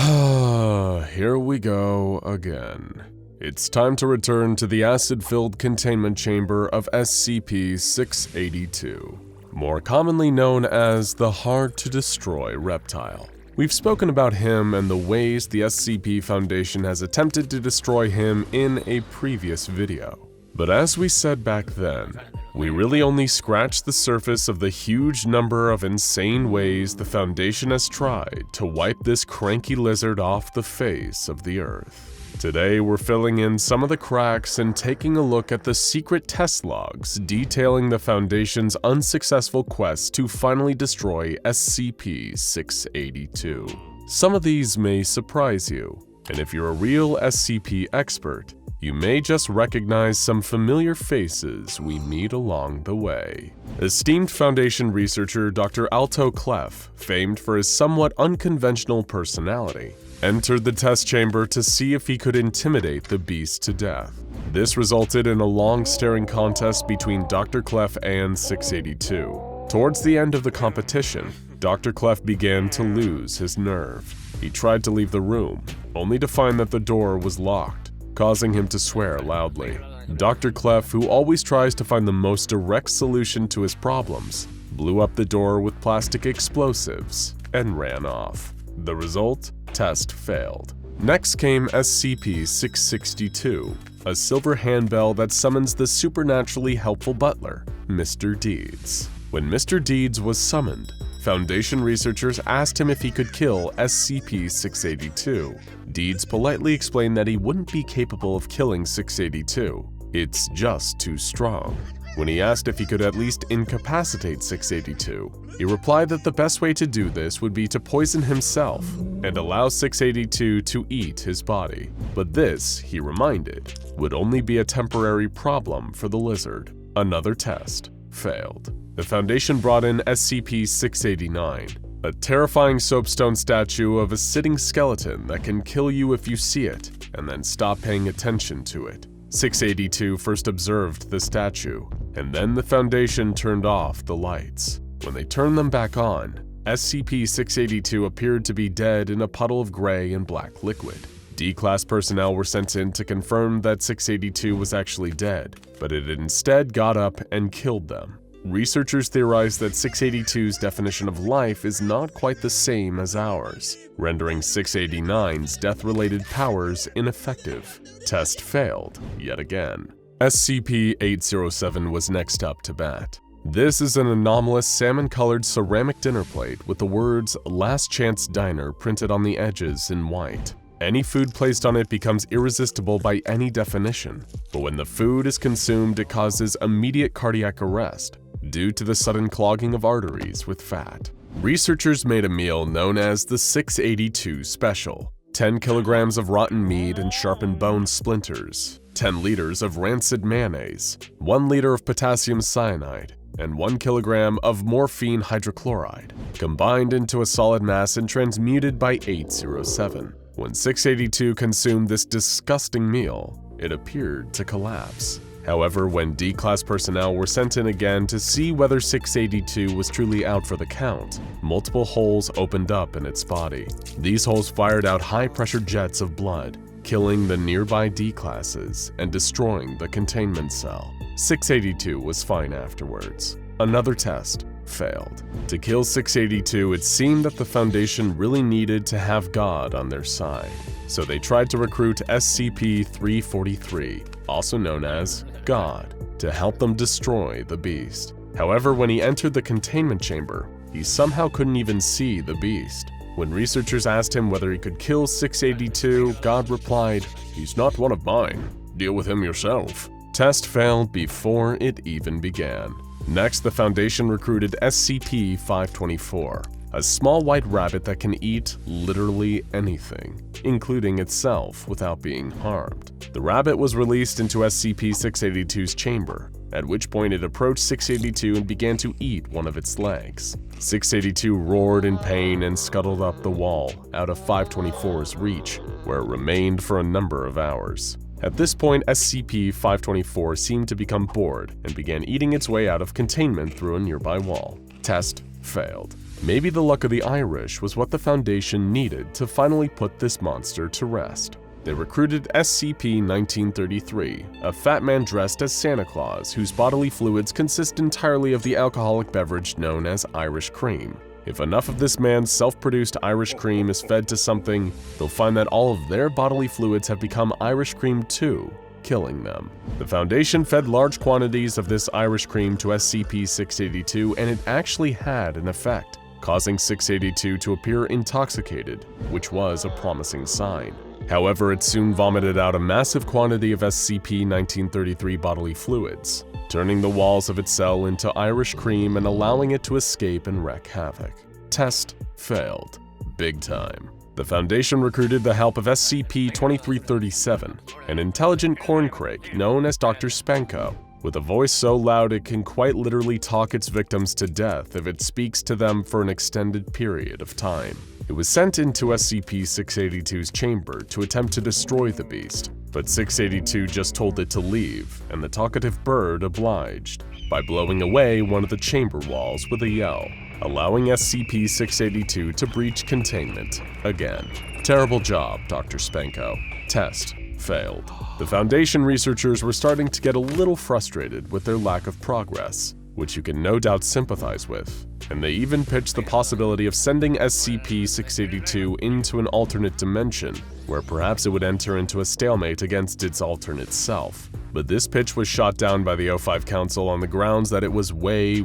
Here we go again. It's time to return to the acid-filled containment chamber of SCP-682, more commonly known as the Hard-to-Destroy Reptile. We've spoken about him and the ways the SCP Foundation has attempted to destroy him in a previous video. But as we said back then, we really only scratched the surface of the huge number of insane ways the Foundation has tried to wipe this cranky lizard off the face of the Earth. Today we're filling in some of the cracks and taking a look at the secret test logs detailing the Foundation's unsuccessful quest to finally destroy SCP-682. Some of these may surprise you, and if you're a real SCP expert, you may just recognize some familiar faces we meet along the way. Esteemed Foundation researcher Dr. Cleff, famed for his somewhat unconventional personality, entered the test chamber to see if he could intimidate the beast to death. This resulted in a long staring contest between Dr. Cleff and 682. Towards the end of the competition, Dr. Cleff began to lose his nerve. He tried to leave the room, only to find that the door was locked, causing him to swear loudly. Dr. Cleff, who always tries to find the most direct solution to his problems, blew up the door with plastic explosives and ran off. The result? Test failed. Next came SCP-662, a silver handbell that summons the supernaturally helpful butler, Mr. Deeds. When Mr. Deeds was summoned, Foundation researchers asked him if he could kill SCP-682. Deeds politely explained that he wouldn't be capable of killing 682. It's just too strong. When he asked if he could at least incapacitate 682, he replied that the best way to do this would be to poison himself and allow 682 to eat his body. But this, he reminded, would only be a temporary problem for the lizard. Another test failed. The Foundation brought in SCP-689, a terrifying soapstone statue of a sitting skeleton that can kill you if you see it and then stop paying attention to it. 682 first observed the statue, and then the Foundation turned off the lights. When they turned them back on, SCP-682 appeared to be dead in a puddle of gray and black liquid. DClass personnel were sent in to confirm that 682 was actually dead, but it instead got up and killed them. Researchers theorize that 682's definition of life is not quite the same as ours, rendering 689's death-related powers ineffective. Test failed, yet again. SCP-807 was next up to bat. This is an anomalous salmon-colored ceramic dinner plate with the words "Last Chance Diner" printed on the edges in white. Any food placed on it becomes irresistible by any definition, but when the food is consumed, it causes immediate cardiac arrest due to the sudden clogging of arteries with fat. Researchers made a meal known as the 682 Special. 10 kilograms of rotten meat and sharpened bone splinters, 10 liters of rancid mayonnaise, 1 liter of potassium cyanide, and 1 kilogram of morphine hydrochloride, combined into a solid mass and transmuted by 807. When 682 consumed this disgusting meal, it appeared to collapse. However, when DClass personnel were sent in again to see whether 682 was truly out for the count, multiple holes opened up in its body. These holes fired out high-pressure jets of blood, killing the nearby D-classes and destroying the containment cell. 682 was fine afterwards. Another test failed. To kill 682, it seemed that the Foundation really needed to have God on their side. So they tried to recruit SCP-343, also known as God, to help them destroy the beast. However, when he entered the containment chamber, he somehow couldn't even see the beast. When researchers asked him whether he could kill 682, God replied, "He's not one of mine. Deal with him yourself." Test failed before it even began. Next, the Foundation recruited SCP-524, a small white rabbit that can eat literally anything, including itself, without being harmed. The rabbit was released into SCP-682's chamber, at which point it approached 682 and began to eat one of its legs. 682 roared in pain and scuttled up the wall, out of 524's reach, where it remained for a number of hours. At this point, SCP-524 seemed to become bored and began eating its way out of containment through a nearby wall. Test failed. Maybe the luck of the Irish was what the Foundation needed to finally put this monster to rest. They recruited SCP-1933, a fat man dressed as Santa Claus whose bodily fluids consist entirely of the alcoholic beverage known as Irish cream. If enough of this man's self-produced Irish cream is fed to something, they'll find that all of their bodily fluids have become Irish cream too, killing them. The Foundation fed large quantities of this Irish cream to SCP-682 and it actually had an effect, causing 682 to appear intoxicated, which was a promising sign. However, it soon vomited out a massive quantity of SCP-1933 bodily fluids, turning the walls of its cell into Irish cream and allowing it to escape and wreak havoc. Test failed. Big time. The Foundation recruited the help of SCP-2337, an intelligent corncrake known as Dr. Spanko, with a voice so loud it can quite literally talk its victims to death if it speaks to them for an extended period of time. It was sent into SCP-682's chamber to attempt to destroy the beast, but 682 just told it to leave, and the talkative bird obliged by blowing away one of the chamber walls with a yell, allowing SCP-682 to breach containment again. Terrible job, Dr. Spanko. Test failed. The Foundation researchers were starting to get a little frustrated with their lack of progress, which you can no doubt sympathize with, and they even pitched the possibility of sending SCP-682 into an alternate dimension, where perhaps it would enter into a stalemate against its alternate self. But this pitch was shot down by the O5 Council on the grounds that it was way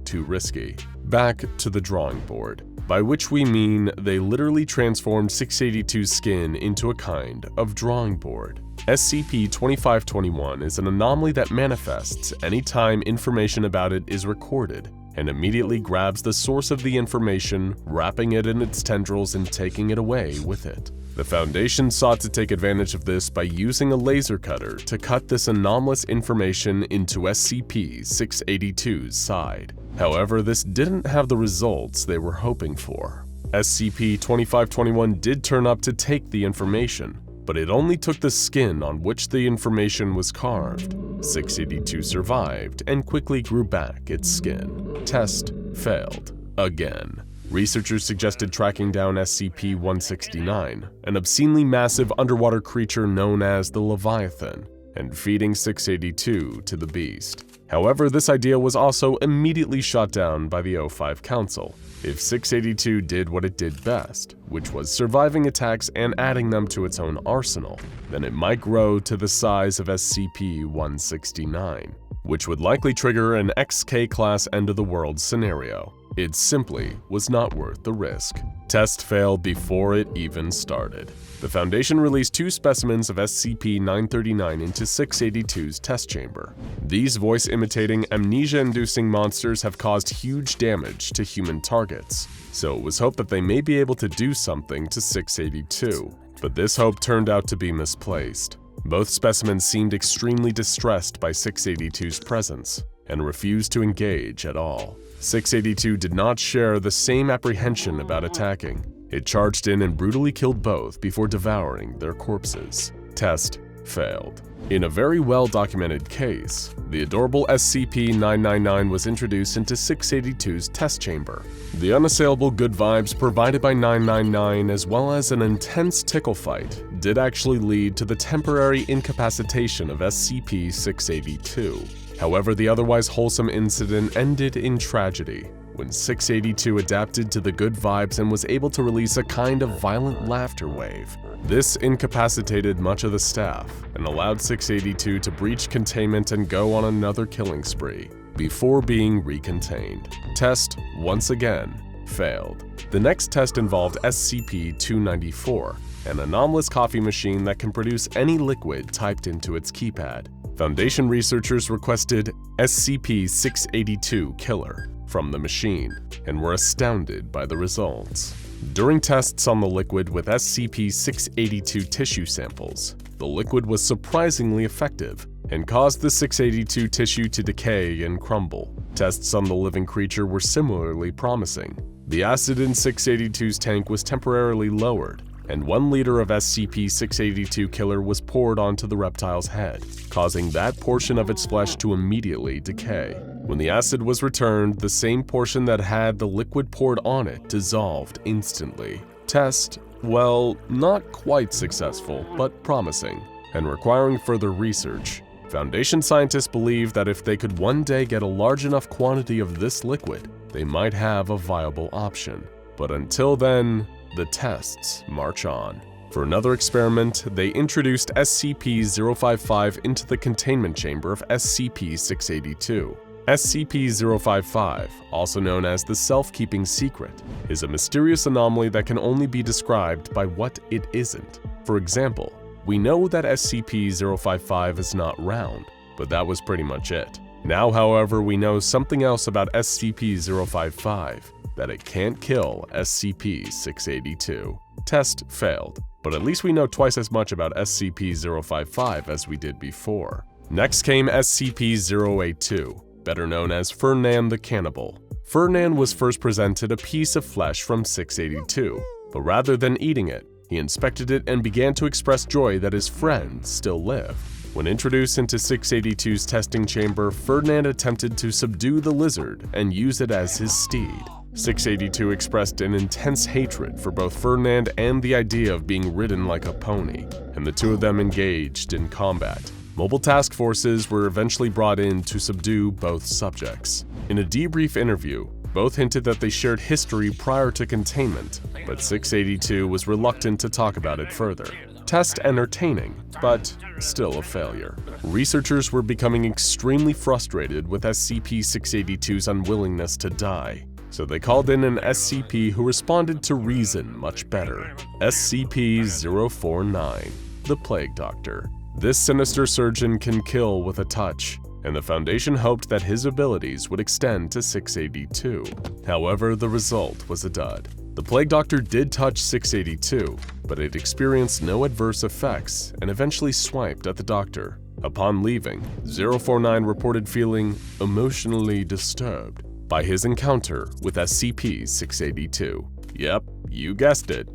too risky. Back to the drawing board, by which we mean they literally transformed 682's skin into a kind of drawing board. SCP-2521 is an anomaly that manifests anytime information about it is recorded, and immediately grabs the source of the information, wrapping it in its tendrils and taking it away with it. The Foundation sought to take advantage of this by using a laser cutter to cut this anomalous information into SCP-682's side. However, this didn't have the results they were hoping for. SCP-2521 did turn up to take the information, but it only took the skin on which the information was carved. 682 survived and quickly grew back its skin. Test failed. Again. Researchers suggested tracking down SCP-169, an obscenely massive underwater creature known as the Leviathan, and feeding 682 to the beast. However, this idea was also immediately shot down by the O5 Council. If 682 did what it did best, which was surviving attacks and adding them to its own arsenal, then it might grow to the size of SCP-169, which would likely trigger an XK class end-of-the-world scenario. It simply was not worth the risk. Test failed before it even started. The Foundation released 2 specimens of SCP-939 into 682's test chamber. These voice-imitating, amnesia-inducing monsters have caused huge damage to human targets, so it was hoped that they may be able to do something to 682. But this hope turned out to be misplaced. Both specimens seemed extremely distressed by 682's presence, and refused to engage at all. 682 did not share the same apprehension about attacking. It charged in and brutally killed both before devouring their corpses. Test failed. In a very well-documented case, the adorable SCP-999 was introduced into 682's test chamber. The unassailable good vibes provided by 999 as well as an intense tickle fight did actually lead to the temporary incapacitation of SCP-682. However, the otherwise wholesome incident ended in tragedy when 682 adapted to the good vibes and was able to release a kind of violent laughter wave. This incapacitated much of the staff and allowed 682 to breach containment and go on another killing spree before being recontained. Test, once again, failed. The next test involved SCP-294, an anomalous coffee machine that can produce any liquid typed into its keypad. Foundation researchers requested SCP-682 Killer from the machine and were astounded by the results. During tests on the liquid with SCP-682 tissue samples, the liquid was surprisingly effective and caused the 682 tissue to decay and crumble. Tests on the living creature were similarly promising. The acid in 682's tank was temporarily lowered, and 1 liter of SCP-682 Killer was poured onto the reptile's head, causing that portion of its flesh to immediately decay. When the acid was returned, the same portion that had the liquid poured on it dissolved instantly. Test, well, not quite successful, but promising, and requiring further research. Foundation scientists believe that if they could one day get a large enough quantity of this liquid, they might have a viable option. But until then, the tests march on. For another experiment, they introduced SCP-055 into the containment chamber of SCP-682. SCP-055, also known as the Self-Keeping Secret, is a mysterious anomaly that can only be described by what it isn't. For example, we know that SCP-055 is not round, but that was pretty much it. Now, however, we know something else about SCP-055, that it can't kill SCP-682. Test failed, but at least we know twice as much about SCP-055 as we did before. Next came SCP-082, better known as Ferdinand the Cannibal. Ferdinand was first presented a piece of flesh from 682, but rather than eating it, he inspected it and began to express joy that his friend still lived. When introduced into 682's testing chamber, Ferdinand attempted to subdue the lizard and use it as his steed. 682 expressed an intense hatred for both Ferdinand and the idea of being ridden like a pony, and the two of them engaged in combat. Mobile task forces were eventually brought in to subdue both subjects. In a debrief interview, both hinted that they shared history prior to containment, but 682 was reluctant to talk about it further. Test entertaining, but still a failure. Researchers were becoming extremely frustrated with SCP-682's unwillingness to die, so they called in an SCP who responded to reason much better. SCP-049, the Plague Doctor. This sinister surgeon can kill with a touch, and the Foundation hoped that his abilities would extend to 682. However, the result was a dud. The Plague Doctor did touch 682, but it experienced no adverse effects and eventually swiped at the Doctor. Upon leaving, 049 reported feeling emotionally disturbed by his encounter with SCP-682. Yep, you guessed it.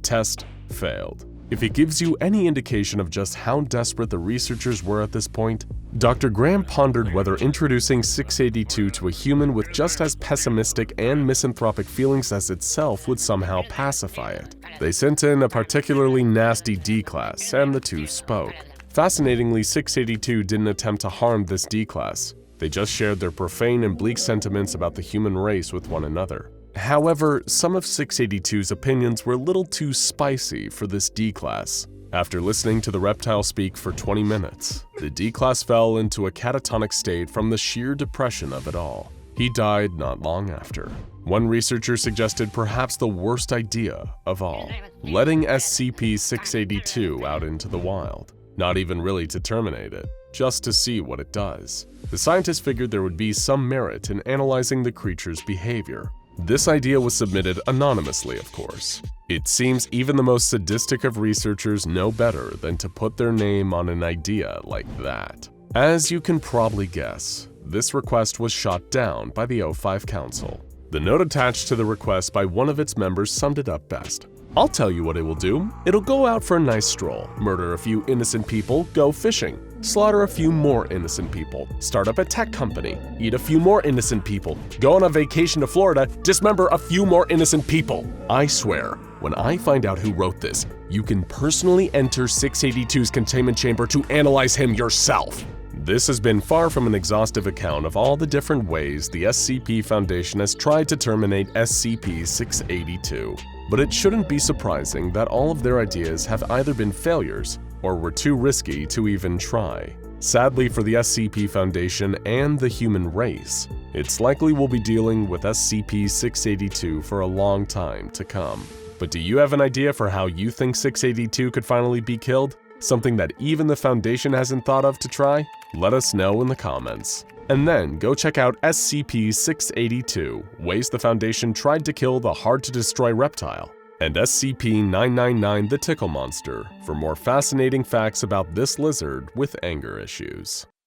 Test failed. If it gives you any indication of just how desperate the researchers were at this point, Dr. Graham pondered whether introducing 682 to a human with just as pessimistic and misanthropic feelings as itself would somehow pacify it. They sent in a particularly nasty DClass, and the two spoke. Fascinatingly, 682 didn't attempt to harm this DClass. They just shared their profane and bleak sentiments about the human race with one another. However, some of 682's opinions were a little too spicy for this D-Class. After listening to the reptile speak for 20 minutes, the D-Class fell into a catatonic state from the sheer depression of it all. He died not long after. One researcher suggested perhaps the worst idea of all, letting SCP-682 out into the wild. Not even really to terminate it, just to see what it does. The scientists figured there would be some merit in analyzing the creature's behavior. This idea was submitted anonymously, of course. It seems even the most sadistic of researchers know better than to put their name on an idea like that. As you can probably guess, this request was shot down by the O5 Council. The note attached to the request by one of its members summed it up best. "I'll tell you what it will do. It'll go out for a nice stroll, murder a few innocent people, go fishing, slaughter a few more innocent people, start up a tech company, eat a few more innocent people, go on a vacation to Florida, dismember a few more innocent people. I swear, when I find out who wrote this, you can personally enter 682's containment chamber to analyze him yourself." This has been far from an exhaustive account of all the different ways the SCP Foundation has tried to terminate SCP-682. But it shouldn't be surprising that all of their ideas have either been failures or were too risky to even try. Sadly for the SCP Foundation and the human race, it's likely we'll be dealing with SCP-682 for a long time to come. But do you have an idea for how you think 682 could finally be killed? Something that even the Foundation hasn't thought of to try? Let us know in the comments. And then go check out SCP-682, Ways the Foundation Tried to Kill the Hard-to-Destroy Reptile, and SCP-999 the Tickle Monster for more fascinating facts about this lizard with anger issues.